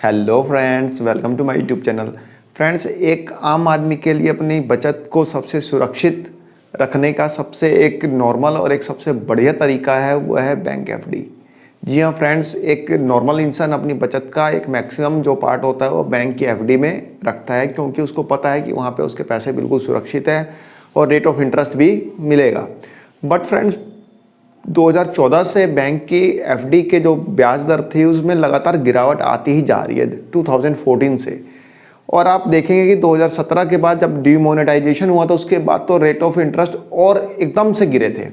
Hello friends, welcome to my YouTube channel. Friends, एक आम आदमी के लिए अपनी बचत को सबसे सुरक्षित रखने का सबसे एक नॉर्मल और एक सबसे बढ़िया तरीका है वो है बैंक एफडी। जी हाँ फ्रेंड्स, एक नॉर्मल इंसान अपनी बचत का एक मैक्सिमम जो पार्ट होता है वो बैंक की एफडी में रखता है, क्योंकि उसको पता है कि वहाँ पे उसके पैसे बिल्कुल सुरक्षित है और रेट ऑफ इंटरेस्ट भी मिलेगा। बट फ्रेंड्स, 2014 से बैंक की एफडी के जो ब्याज दर थी उसमें लगातार गिरावट आती ही जा रही है 2014 से। और आप देखेंगे कि 2017 के बाद जब डीमोनेटाइजेशन हुआ तो उसके बाद तो रेट ऑफ इंटरेस्ट और एकदम से गिरे थे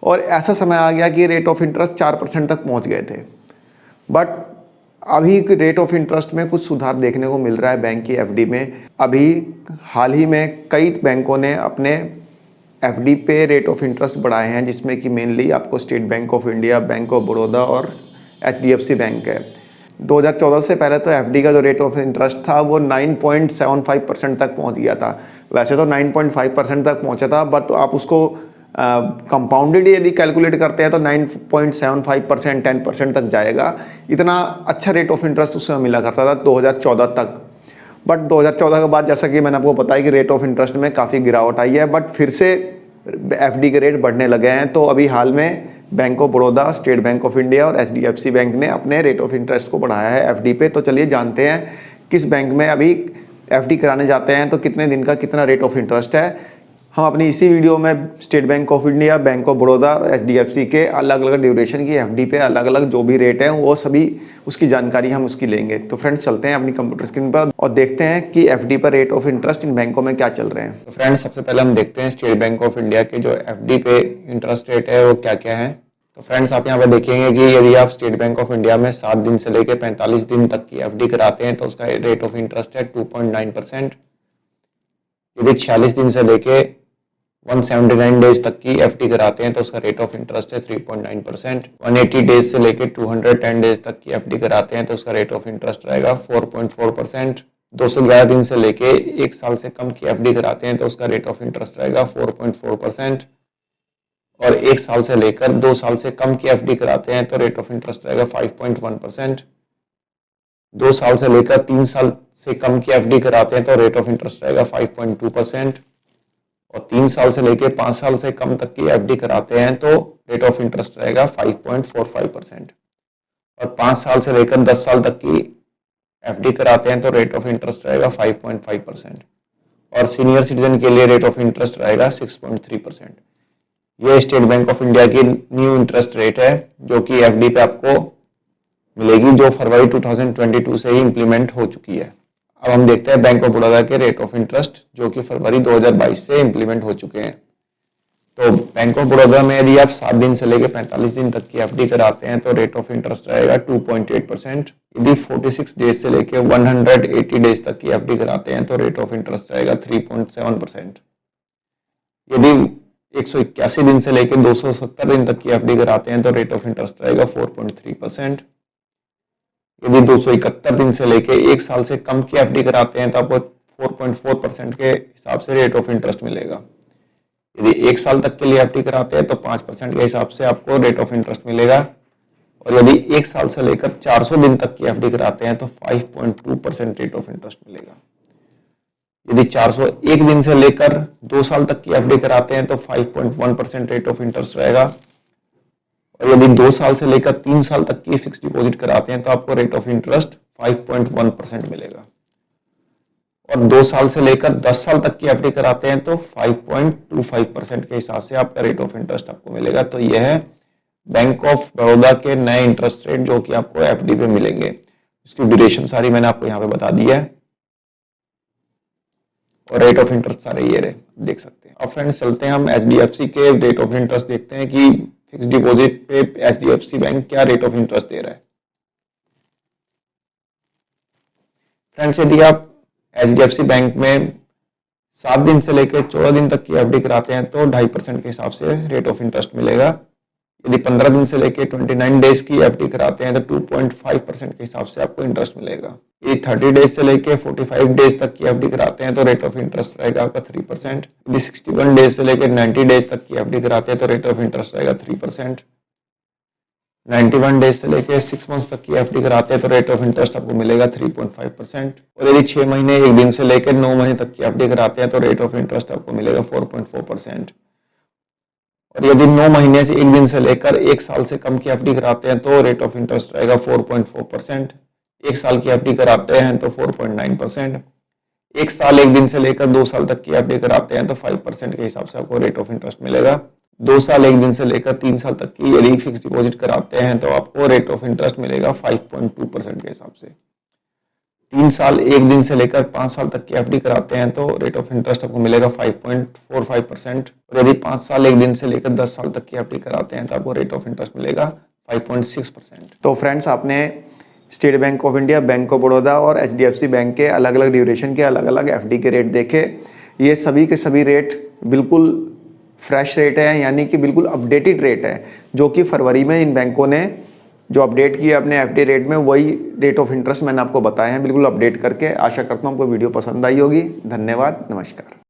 और ऐसा समय आ गया कि रेट ऑफ इंटरेस्ट 4% तक पहुंच गए थे। बट अभी रेट ऑफ इंटरेस्ट में कुछ सुधार देखने को मिल रहा है बैंक की एफडी में। अभी हाल ही में कई बैंकों ने अपने एफडी पे रेट ऑफ इंटरेस्ट बढ़ाए हैं, जिसमें कि मेनली आपको state bank of India, bank of Baroda और एचडीएफसी बैंक है। 2014 से पहले तो एफडी का जो रेट ऑफ इंटरेस्ट था वो 9.75% तक पहुंच गया था। वैसे तो 9.5% तक पहुंचा था, बट तो आप उसको कंपाउंडेड यदि कैलकुलेट करते हैं तो 9.75%, 10% तक जाएगा। इतना अच्छा रेट ऑफ इंटरेस्ट उस समय मिला करता था 2014 तक। बट 2014 के बाद जैसा कि मैंने आपको बताया कि रेट ऑफ इंटरेस्ट में काफ़ी गिरावट आई है, बट फिर से एफडी के रेट बढ़ने लगे हैं। तो अभी हाल में bank of Baroda, state bank of India और एचडीएफसी बैंक ने अपने रेट ऑफ इंटरेस्ट को बढ़ाया है एफडी पे। तो चलिए जानते हैं किस बैंक में अभी एफडी कराने जाते हैं तो कितने दिन का कितना रेट ऑफ इंटरेस्ट है। हम अपनी इसी वीडियो में state bank of India, bank of Baroda, HDFC के अलग अलग ड्यूरेशन की एफडी पे अलग अलग जो भी रेट है वो सभी उसकी जानकारी हम उसकी लेंगे। तो फ्रेंड्स, चलते हैं अपनी कंप्यूटर स्क्रीन पर और देखते हैं कि एफडी पर रेट ऑफ इंटरेस्ट इन बैंकों में क्या चल रहे हैं। तो फ्रेंड्स, सबसे पहले हम देखते हैं स्टेट बैंक ऑफ इंडिया के जो एफडी पे इंटरेस्ट रेट है वो क्या क्या है। तो फ्रेंड्स, आप यहाँ पर देखेंगे कि यदि आप स्टेट बैंक ऑफ इंडिया में 7 दिन से लेकर 45 दिन तक की एफडी कराते हैं तो उसका रेट ऑफ इंटरेस्ट है 2.9%। यदि 46 दिन से लेके 179 डेज तक की एफडी कराते हैं तो उसका रेट ऑफ इंटरेस्ट है 3.9%। 180 डेज से लेके 210 डेज तक की एफडी कराते हैं तो उसका रेट ऑफ इंटरेस्ट रहेगा 4.4%। 211 दिन से लेके 1 साल से कम की एफडी कराते हैं तो उसका रेट ऑफ इंटरेस्ट रहेगा 4.4%। और 1 साल से लेकर 2 साल से कम की एफडी कराते हैं तो रेट ऑफ इंटरेस्ट रहेगा 5.1%। 2 साल से लेकर 3 साल से कम की एफडी कराते हैं तो रेट ऑफ इंटरेस्ट रहेगा 5.2%। और 3 साल से लेकर 5 साल से कम तक की एफडी कराते हैं तो रेट ऑफ इंटरेस्ट रहेगा 5.45%। और 5 साल से लेकर 10 साल तक की एफडी कराते हैं तो रेट ऑफ इंटरेस्ट रहेगा 5.5%। और सीनियर सिटीजन के लिए रेट ऑफ इंटरेस्ट रहेगा 6.3%। ये स्टेट बैंक ऑफ इंडिया की न्यू इंटरेस्ट रेट है जो कि एफडी पे आपको मिलेगी, जो फरवरी 2022 से ही इंप्लीमेंट हो चुकी है। अब हम देखते हैं बैंक ऑफ बड़ौदा के रेट ऑफ इंटरेस्ट जो कि फरवरी 2022 से इंप्लीमेंट हो चुके हैं। तो बैंक ऑफ बड़ौदा में यदि आप 7 दिन से लेकर 45 दिन तक की एफडी कराते हैं तो रेट ऑफ इंटरेस्ट रहेगा 2.8%। यदि 46 डेज से लेकर 180 डेज तक की एफडी कराते हैं तो रेट ऑफ इंटरेस्ट रहेगा 3.7%। यदि 181 दिन से लेकर 270 दिन तक की एफडी कराते हैं तो रेट ऑफ इंटरेस्ट रहेगा 4.3%। यदि 271 दिन से लेके 1 साल से कम की एफडी कराते हैं तो आपको 4.4% के हिसाब से रेट ऑफ इंटरेस्ट मिलेगा। यदि 1 साल तक के लिए एफडी कराते हैं तो 5% के हिसाब से आपको रेट ऑफ इंटरेस्ट मिलेगा। और यदि 1 साल से लेकर 400 दिन तक की एफडी कराते हैं तो 5.2% रेट ऑफ इंटरेस्ट मिलेगा। यदि 401 दिन से लेकर 2 साल तक की एफडी कराते हैं तो 5.1% रेट ऑफ इंटरेस्ट रहेगा। और यदि 2 साल से लेकर 3 साल तक की फिक्स डिपॉजिट कराते हैं तो आपको रेट ऑफ इंटरेस्ट 5.1% मिलेगा। और 2 साल से लेकर 10 साल तक की एफडी कराते हैं तो 5.25% के हिसाब से आपका रेट ऑफ इंटरेस्ट आपको मिलेगा। तो यह है बैंक ऑफ बड़ौदा के नए इंटरेस्ट रेट जो कि आपको एफडी पे मिलेंगे। इसकी ड्यूरेशन सारी मैंने आपको यहाँ पे बता दी है और रेट ऑफ इंटरेस्ट सारे ये रहे, देख सकते हैं। अब फ्रेंड्स, चलते हैं हम एचडीएफसी के रेट ऑफ इंटरेस्ट देखते हैं कि फिक्स डिपॉजिट पे एचडीएफसी बैंक क्या रेट ऑफ इंटरेस्ट दे रहा है। फ्रेंड्स, यदि आप एचडीएफसी बैंक में 7 दिन से लेकर 14 दिन तक की एफडी कराते हैं तो 2.5% के हिसाब से रेट ऑफ इंटरेस्ट मिलेगा। यदि 15 दिन से लेकर 29 डेज की एफडी कराते हैं तो 2.5% के हिसाब से आपको इंटरेस्ट मिलेगा। यदि 30 डेज से लेकर 45 डेज तक की एफडी कराते हैं तो रेट ऑफ इंटरेस्ट रहेगा आपका 3%। यदि 61 डेज से लेकर 90 डेज तक की एफडी कराते हैं तो रेट ऑफ इंटरेस्ट रहेगा 3%। 91 डेज से लेके 6 मंथ्स तक की एफडी कराते हैं तो रेट ऑफ इंटरेस्ट आपको मिलेगा 3.5%। और यदि 6 महीने 1 दिन से लेकर 9 महीने तक की एफडी कराते हैं तो रेट ऑफ इंटरेस्ट आपको मिलेगा 4.4%। और यदि 9 महीने से 1 दिन से लेकर 1 साल से कम की एफडी कराते हैं तो रेट ऑफ इंटरेस्ट रहेगा 4.4%। 1 साल की एफडी कराते हैं तो 4.9%। 1 साल 1 दिन से लेकर 2 साल तक की एफडी कराते हैं तो 5% के हिसाब से आपको रेट ऑफ इंटरेस्ट मिलेगा। 2 साल 1 दिन से लेकर 3 साल तक की यदि फिक्स डिपॉजिट कराते हैं तो आपको रेट ऑफ इंटरेस्ट मिलेगा 5.2% के हिसाब से। 3 साल 1 दिन से लेकर 5 साल तक की एफडी कराते हैं तो रेट ऑफ इंटरेस्ट आपको मिलेगा 5.45%। और यदि 5 साल 1 दिन से लेकर 10 साल तक की एफडी कराते हैं तो आपको रेट ऑफ इंटरेस्ट मिलेगा 5.6%। तो फ्रेंड्स, आपने state bank of India, bank of Baroda और एचडीएफसी बैंक के अलग अलग ड्यूरेशन के अलग अलग एफडी के रेट देखे। ये सभी के सभी रेट बिल्कुल फ्रेश रेट है, यानी कि बिल्कुल अपडेटेड रेट है, जो कि फरवरी में इन बैंकों ने जो अपडेट किया अपने एफडी रेट में, वही रेट ऑफ इंटरेस्ट मैंने आपको बताए हैं बिल्कुल अपडेट करके। आशा करता हूँ आपको वीडियो पसंद आई होगी। धन्यवाद, नमस्कार।